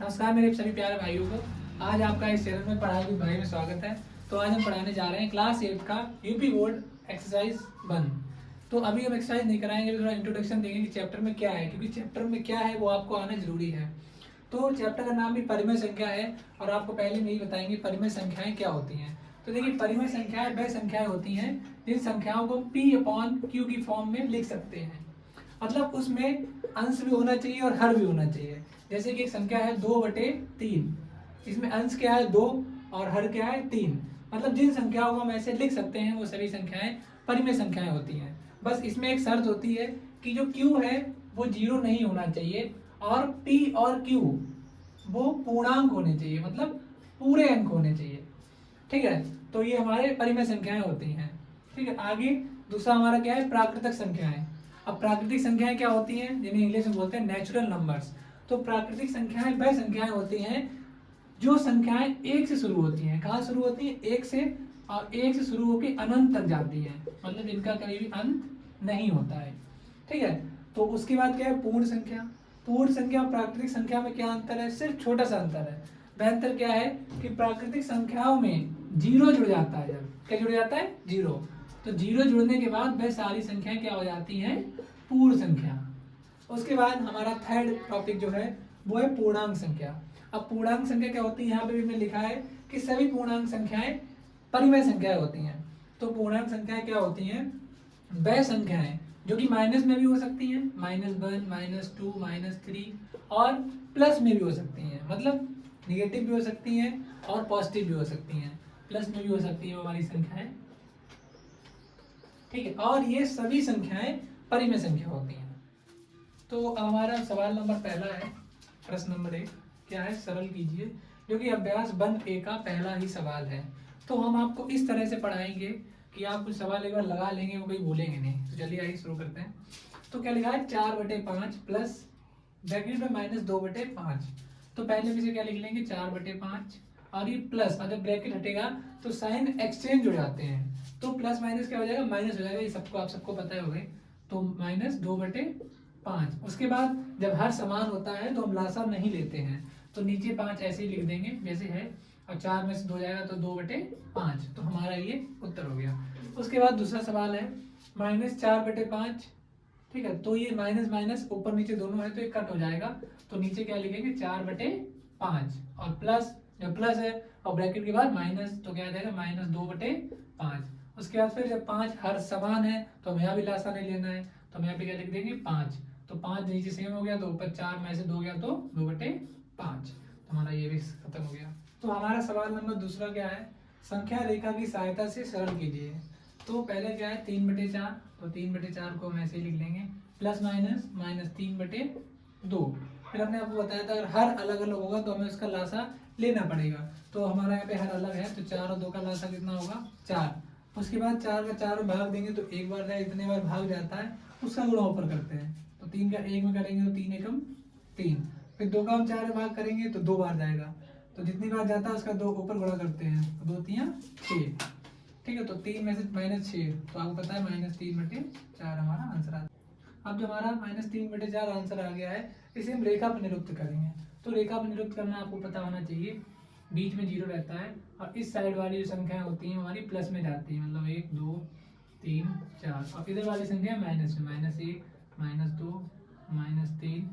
नमस्कार मेरे सभी प्यारे भाइयों को। आज आपका इस चैनल में पढ़ाई विद भाई में स्वागत है। तो आज हम पढ़ाने जा रहे हैं क्लास 8 का यूपी बोर्ड एक्सरसाइज 1। तो अभी हम एक्सरसाइज नहीं कराएंगे, अभी थोड़ा इंट्रोडक्शन देंगे कि चैप्टर में क्या है, क्योंकि चैप्टर में क्या है वो आपको आना जरूरी है। तो चैप्टर का नाम भी परिमेय संख्या है और आपको पहले में ही बताएंगे परिमेय संख्याएं क्या होती हैं। तो देखिए, परिमेय संख्याएं वह संख्याएं होती हैं जिन संख्याओं को P/Q की फॉर्म में लिख सकते हैं। मतलब उसमें अंश भी होना चाहिए और हर भी होना चाहिए। जैसे कि एक संख्या है 2/3, इसमें अंश क्या है 2 और हर क्या है 3। मतलब जिन संख्याओं को हम ऐसे लिख सकते हैं वो सभी संख्याएं परिमेय संख्याएं होती हैं। बस इसमें एक शर्त होती है कि जो q है वो 0 नहीं होना चाहिए और p और q वो पूर्णांक होने चाहिए, मतलब पूरे अंक होने चाहिए। ठीक है, तो ये हमारे परिमेय संख्याएं होती हैं। ठीक है, आगे दूसरा हमारा क्या है, प्राकृतिक संख्याएं। अब प्राकृतिक संख्याएं क्या होती हैं, जिन्हें इंग्लिश में बोलते हैं नेचुरल नंबर्स। तो प्राकृतिक संख्याएं वह संख्याएं होती हैं जो संख्याएं एक से शुरू होती हैं। कहाँ शुरू होती हैं? एक से, और एक से शुरू होकर अनंत तक जाती हैं, मतलब इनका कभी भी अंत नहीं होता है। ठीक है, तो उसके बाद क्या है, पूर्ण संख्या। पूर्ण संख्या और प्राकृतिक संख्या में क्या अंतर है? सिर्फ छोटा सा अंतर है। वह अंतर क्या है कि प्राकृतिक संख्याओं में जीरो जुड़ जाता है। जब क्या जुड़ जाता है? जीरो। तो जीरो जुड़ने के बाद वह सारी संख्याएं क्या हो जाती हैं? पूर्ण संख्या। उसके बाद हमारा थर्ड टॉपिक जो है वो है पूर्णांक संख्या। अब पूर्णांक संख्या क्या होती है, यहाँ पे भी मैंने लिखा है कि सभी पूर्णांक संख्याएं परिमेय संख्याएं होती हैं। तो पूर्णांक संख्याएं क्या होती हैं? वह संख्याएं जो कि माइनस में भी हो सकती हैं, -1, -2, -3, और प्लस में भी हो सकती हैं। मतलब निगेटिव भी हो सकती हैं और पॉजिटिव भी हो सकती हैं, प्लस में भी हो सकती है हमारी संख्याएं। ठीक है, और ये सभी संख्याएं परिमेय संख्या होती हैं। तो अब हमारा सवाल नंबर पहला है, प्रश्न नंबर 1 क्या है, सरल कीजिए, जो कि अभ्यास बंद ए का पहला ही सवाल है। तो हम आपको इस तरह से पढ़ाएंगे कि आप कुछ सवाल एक बार लगा लेंगे, वो कहीं भूलेंगे नहीं। तो चलिए आइए शुरू करते हैं। तो क्या लिखा है, 4/5 प्लस ब्रैकेट में -2/5। तो पहले में से क्या लिख लेंगे, 4/5, और ये प्लस, अगर ब्रैकेट हटेगा तो साइन एक्सचेंज हो जाते हैं, तो प्लस माइनस क्या हो जाएगा, माइनस हो जाएगा। ये सबको आप सबको पता होगा। तो -2/5। उसके बाद जब हर समान होता है तो हम लासा नहीं लेते हैं, तो नीचे 5 ऐसे ही लिख देंगे जैसे है, और 4 में से 2 जाएगा तो 2/5। तो हमारा ये उत्तर हो गया। उसके बाद दूसरा सवाल है -4/5। ठीक है, तो ये माइनस माइनस ऊपर नीचे दोनों है तो ये कट हो जाएगा। तो नीचे क्या लिखेंगे, 4/5, और प्लस, जब प्लस है और ब्रैकेट के बाद माइनस, तो क्या आ जाएगा, -2/5। उसके बाद फिर जब 5 हर समान है तो हम यहाँ भी लासा नहीं लेना है, तो हम यहाँ पे क्या लिख देंगे, 5। तो 5 नीचे सेम हो गया, तो ऊपर 4 में से 2 गया तो 2/5। तो हमारा ये भी खत्म हो गया। तो हमारा सवाल नंबर दूसरा क्या है, संख्या रेखा की सहायता से सरल कीजिए। तो पहले क्या है, 3/4। तो 3/4 को हम ऐसे ही लिख लेंगे, प्लस माइनस -3/2। फिर हमने आपको बताया था अगर हर अलग अलग होगा तो हमें उसका लासा लेना पड़ेगा। तो हमारा यहाँ पे हर अलग है, तो 4 और 2 का लासा कितना होगा, 4। उसके बाद 4 का 4 में भाग देंगे तो एक बार जाए, इतने बार भाग जाता है, उसका गुणा ऊपर करते हैं। तो 3 का 1 में करेंगे तो 3 एकम 3। फिर 2 का हम 4 में भाग करेंगे तो 2 बार जाएगा, तो जितनी बार जाता है उसका 2 ऊपर गुणा करते हैं, तो 2 3 6। ठीक है, तो 3 में से -6, तो आपको पता है -3/4 हमारा आंसर आता है। अब जो हमारा -3/4 आंसर आ गया है, इसे हम रेखा पर निरुक्त करेंगे। तो रेखा पर निरुक्त करना आपको पता होना चाहिए, बीच में 0 रहता है और इस साइड वाली जो संख्या होती है हमारी प्लस में जाती है, मतलब 1 2 3 4, और इधर वाली संख्या माइनस में, -1 -2 -3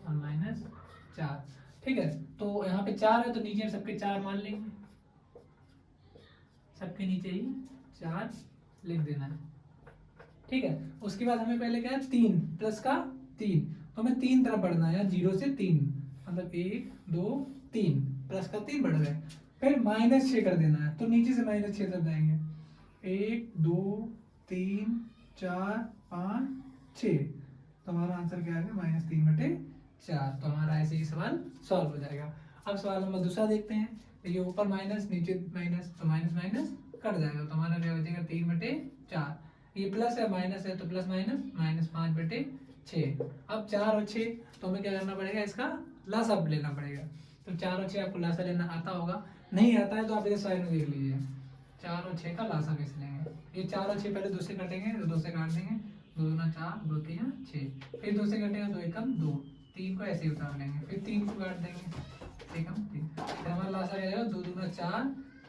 और -4। ठीक है, तो यहाँ पे 4 है तो नीचे सबके 4 मान लेंगे, सबके नीचे ही 4 लिख देना है। ठीक है, उसके बाद हमें पहले क्या है, 3 प्लस का 3, तो हमें 3 तरफ बढ़ना है, 0 से 3, मतलब 1 2 3, प्लस का 3 बढ़ गए। फिर -6 कर देना है, तो नीचे से -6 तक जाएंगे, 1 2 3 4 5 6। तो हमारा आंसर क्या है, -3/4। तो हमारा ऐसे ही सवाल सॉल्व हो जाएगा। अब सवाल नंबर दूसरा देखते हैं। ये ऊपर माइनस नीचे माइनस, तो माइनस माइनस कट जाएगा, तो हमारा क्या हो जाएगा, 3/4। ये प्लस है माइनस है तो प्लस माइनस -5/6। अब 4 और 6, तो हमें क्या करना पड़ेगा, इसका लासा लेना पड़ेगा। तो 4 और 6 आपको लासा लेना आता होगा, नहीं आता है तो आप इधर साइड में देख लीजिए, 4 और 6 का लासा कैसे लेंगे। ये 4 और 6 पहले 2 से कटेंगे, तो 2 से काट देंगे, 2 दूना 4 2 3 6, फिर 2 से कटेगा, 2 एकम 2, 3 को ऐसे ही उतार लेंगे, फिर 3 को काट देंगे, एकम 3। फिर हमारा लासा क्या आएगा, 2 दूना 4,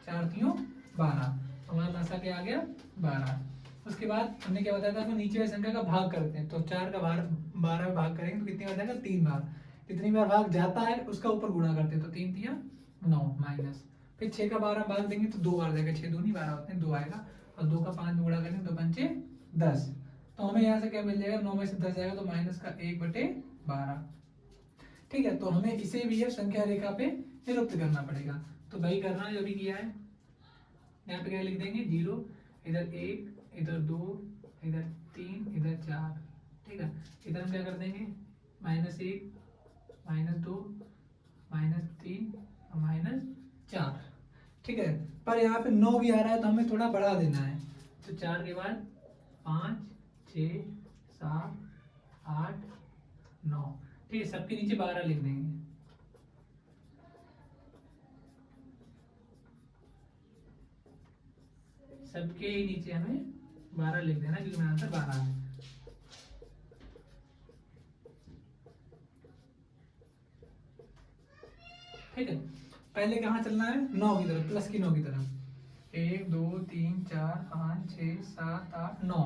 4 तीयों 12। हमारा लासा क्या आ गया 12। उसके बाद हमने क्या बताया था आपको, नीचे वाली संख्या का भाग करते हैं। तो 4 का भाग 12 में भाग करेंगे तो कितनी बार जाएगा, 3 बार। जितनी बार भाग जाता है उसका ऊपर गुणा करते हैं, तो 3 तिया 9 माइनस। फिर 6 का 12 भाग देंगे तो 2 बार जाएगा, 6 दूनी 12 होते हैं, 2 आएगा। और 2 का 5 में गुणा करेंगे, 2 पंचे 10। तो हमें यहाँ से क्या मिल जाएगा, 9 में से 10 जाएगा तो माइनस का 1/12। ठीक है, तो हमें इसे भी अब संख्या रेखा पे निरुक्त करना पड़ेगा। तो वही करना जो भी किया है। यहाँ पे क्या लिख देंगे, 0, इधर 1, इधर 2, इधर 3, इधर 4। ठीक है, इधर हम क्या कर देंगे, -1, -2, -3 और -4। ठीक है, पर यहाँ पे 9 भी आ रहा है तो हमें थोड़ा बढ़ा देना है। तो 4 के बाद 5, 6, 7, 8, 9। ठीक है, सबके नीचे 12 लिख देंगे। सबके ही नीचे हमें 12 लिख देना, क्योंकि मेरा आंसर 12 है। ठीक है, पहले कहाँ चलना है, 9 की तरफ, प्लस की 9 की तरफ। 1, 2, 3, 4, 5, 6, 7, 8, 9।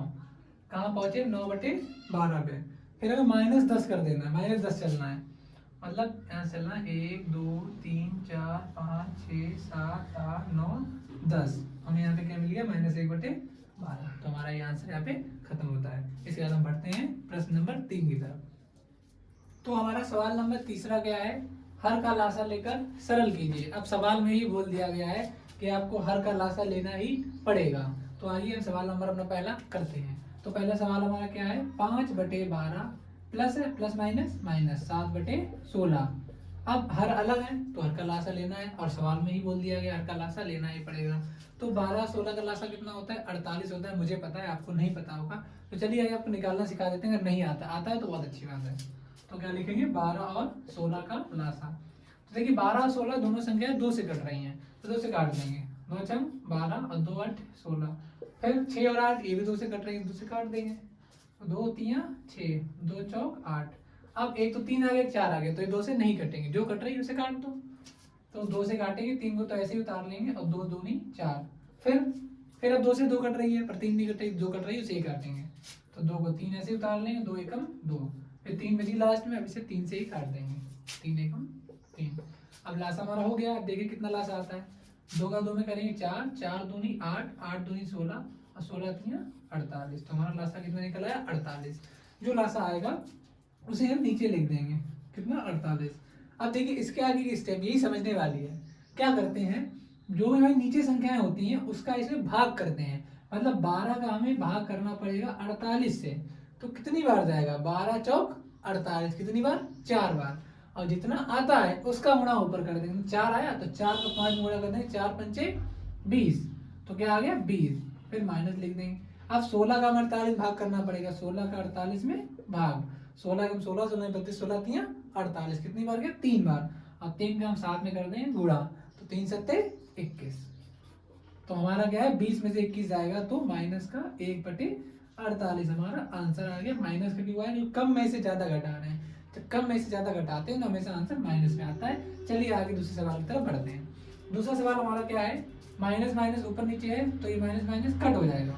कहाँ पहुंचे, 9/12 पे। फिर हमें -10 कर देना है, -10 चलना है। मतलब यहाँ चलना है 1, 2, 3, 4, 5, 6, 7, 8, 9, 10। हमें यहाँ पे क्या मिल गया, -1/12। तो हमारा ये आंसर यहाँ पे खत्म होता है। इसके बाद हम बढ़ते हैं प्रश्न नंबर 3 की तरफ। तो हमारा सवाल नंबर तीसरा क्या है, हर का लासा लेकर सरल कीजिए। अब सवाल में ही बोल दिया गया है कि आपको हर का लासा लेना ही पड़ेगा। तो आइए हम सवाल नंबर अपना पहला करते हैं। तो पहला सवाल हमारा क्या है, 5/12 प्लस है, प्लस माइनस माइनस 7/16। अब हर अलग है तो हर का लासा लेना है, और सवाल में ही बोल दिया गया हर का लासा लेना ही पड़ेगा। तो 12/16 का लासा कितना होता है, 48 होता है। मुझे पता है, आपको नहीं पता होगा। तो चलिए आपको निकालना सिखा देते हैं, अगर नहीं आता है तो बहुत अच्छी बात है। तो क्या लिखेंगे, 12 और 16 का लासा। तो देखिए 12 और 16 दोनों संख्याएं 2 से कट रही हैं, तो 2 से काट देंगे। 2 छंग 12 और 2 8 16। फिर 6 और 8 ये भी 2 से कट रही है, 2 से काट देंगे। 2 3 6, 2 चौक 8। अब एक तो 3 आ गया, 4 आ गया, तो ये 2 से नहीं कटेंगे, जो कट रही है उसे काट दो। तो 2 से काटेंगे, 3 को तो ऐसे ही उतार लेंगे, और 2 दूनी 4। फिर अब 2 से 2 कट रही है, पर 3 नहीं कट रही, 2 कट रही है उसे ही काटेंगे। तो 2 को 3 ऐसे उतार लेंगे, 2 एकम 2। फिर 3 बची लास्ट में, अब इसे 3 से ही काट देंगे, 3 एकम 3। अब लासा हमारा हो गया। अब देखिए कितना लासा आता है, 2 का 2 में करेंगे 4, 4 दूनी 8, 8 दूनी 16 और 16 तियां 48। तो हमारा लासा कितना निकल आया, 48। जो लासा आएगा उसे हम नीचे लिख देंगे, कितना, 48। अब देखिए इसके आगे की स्टेप यही समझने वाली है। क्या करते हैं, जो हमारी नीचे संख्याएं होती हैं उसका इसमें भाग करते हैं। मतलब 12 का हमें भाग करना पड़ेगा 48 से। तो कितनी बार जाएगा, 12 चौक 48, कितनी बार, 4 बार। और जितना आता है उसका गुणा ऊपर कर देंगे। 4 आया तो 4 को 5 में गुणा कर देंगे, 4 पंचे 20। तो क्या आ गया, 20। फिर माइनस लिख देंगे। अब 16 का हमें 48 भाग करना पड़ेगा, 16 का 48 में भाग। 16 का 16, 16 32, 16 तियां 48, कितनी बार गया, 3 बार। अब 3 का हम साथ में कर देंगे गुणा, तो 3 सत्ते 21। तो हमारा क्या है, 20 में से 21 जाएगा तो माइनस का 1/48 हमारा आंसर आ गया। माइनस का क्यों आया, कम में से ज्यादा घटा रहे हैं। जब कम में से ज्यादा घटाते हैं तो हमेशा आंसर माइनस में आता है। चलिए आगे दूसरे सवाल की तरफ बढ़ते हैं। दूसरा सवाल हमारा क्या है, माइनस माइनस ऊपर नीचे है तो ये माइनस माइनस कट हो जाएगा।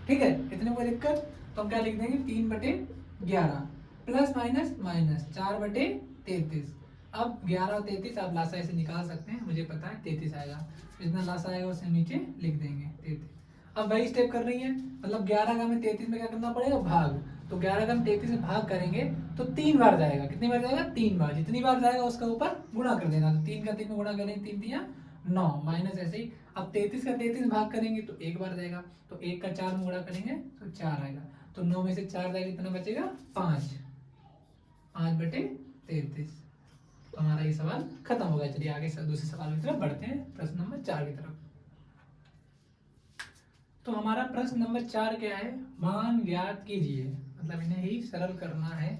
ठीक है, इतने कोई दिक्कत। तो हम क्या लिख देंगे, 3/11 प्लस माइनस माइनस 4/33। अब 11 और 33 आप लासा ऐसे निकाल सकते हैं, मुझे पता है 33 आएगा। जितना लासा आएगा उसे नीचे लिख देंगे 33। अब वही स्टेप कर रही है, मतलब 11 का हमें 33 में क्या करना पड़ेगा, भाग। तो 11 का हम 33 में भाग करेंगे तो 3 बार जाएगा, कितनी बार जाएगा, 3 बार। जितनी बार जाएगा उसका ऊपर गुणा कर देना। तो 3 का 3 में गुणा करेंगे, 3 तियां 9 माइनस ऐसे ही। अब 33 का 33 भाग करेंगे तो 1 बार जाएगा, तो 1 का 4 में गुणा करेंगे तो 4 आएगा। तो 9 में से 4 जाएगा, कितना बचेगा, 5, 5/33। तो हमारा ये सवाल खत्म हो गया। चलिए आगे दूसरे सवाल की तरफ बढ़ते हैं, प्रश्न नंबर 4 की तरफ। तो हमारा प्रश्न नंबर 4 क्या है, मान ज्ञात कीजिए, मतलब इन्हें ही सरल करना है।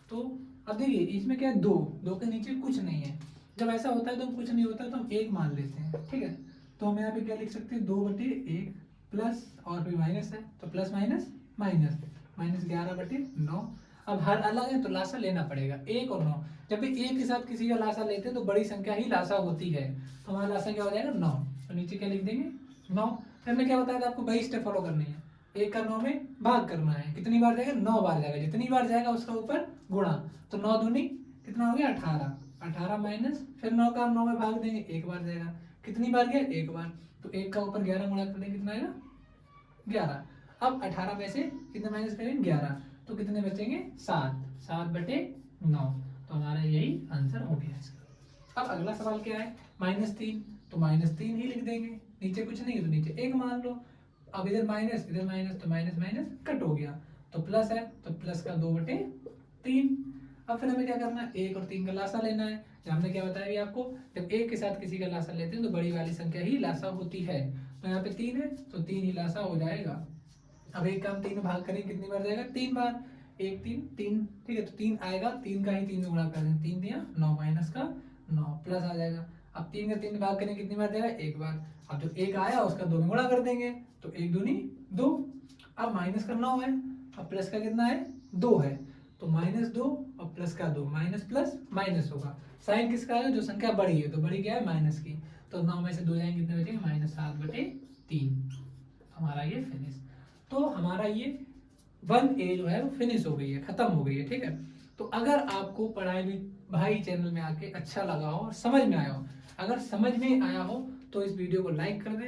तो अब देखिए इसमें क्या है, 2 2 के नीचे कुछ नहीं है। जब ऐसा होता है तो कुछ नहीं होता तो हम 1 मान लेते हैं। ठीक है, तो हम यहाँ पे क्या लिख सकते हैं, 2/1 प्लस और भी माइनस है तो प्लस माइनस माइनस, -11/9। अब हर अलग है तो लासा लेना पड़ेगा 1 और 9। जब भी एक के साथ किसी का लासा लेते हैं तो बड़ी संख्या ही लासा होती है, तो हमारा लासा क्या हो जाएगा 9। तो नीचे क्या लिख देंगे 9। फिर हमने क्या बताया था आपको, वही स्टेप फॉलो करनी है, 1 का 9 में भाग करना है, कितनी बार जाएगा 9 बार जाएगा, जितनी बार जाएगा उसका ऊपर गुणा, तो 9 दूनी कितना हो गया 18, 18 माइनस फिर 9 का 9 में भाग देंगे 1 बार जाएगा, कितनी बार गया 1 बार, तो 1 का ऊपर 11 गुणा कर देंगे कितना आएगा 11। अब 18 में से कितने माइनस करेंगे 11, तो कितने बचेंगे 7, 7/9। तो हमारा यही आंसर हो गया इसका। अब अगला सवाल क्या है, -3, तो -3 ही लिख देंगे, नीचे कुछ नहीं है तो नीचे 1 मान लो। अब इधर माइनस इधर माइनस, तो माइनस माइनस कट हो गया, तो प्लस है तो प्लस का 2/3। अब फिर हमें क्या करना है, 1 और 3 का लासा लेना है। हमने क्या बताया अभी आपको, जब एक के साथ किसी का लासा लेते हैं तो बड़ी वाली संख्या ही लासा होती है। तो यहाँ पे 3 है तो 3 ही लासा हो जाएगा। अब एक काम 3 में भाग करेंगे कितनी बार जाएगा 3 बार, 1 3 3, ठीक है, तो 3 आएगा, 3 का ही 3 में गुणा कर दें, 3 दिया 9 माइनस का 9 प्लस आ जाएगा। अब 3 का 3 में भाग करेंगे कितनी बार जाएगा 1 बार। अब जो 1 आया उसका 2 में गुणा कर देंगे, तो 1 दूनी 2। अब माइनस का 9 है, अब प्लस का कितना है 2 है, तो -2 और प्लस का 2, माइनस प्लस माइनस होगा। साइन किसका है, जो संख्या बड़ी है, तो बड़ी क्या है माइनस की, तो 9 में से 2 जाएंगे कितने बचेंगे -7/3। हमारा ये फिनिश। तो हमारा ये 1A जो है वो फिनिश हो गई है, खत्म हो गई है, ठीक है। तो अगर आपको पढ़ाई भी भाई चैनल में आके अच्छा लगा हो और समझ में आया हो, अगर समझ में आया हो तो इस वीडियो को लाइक कर दें।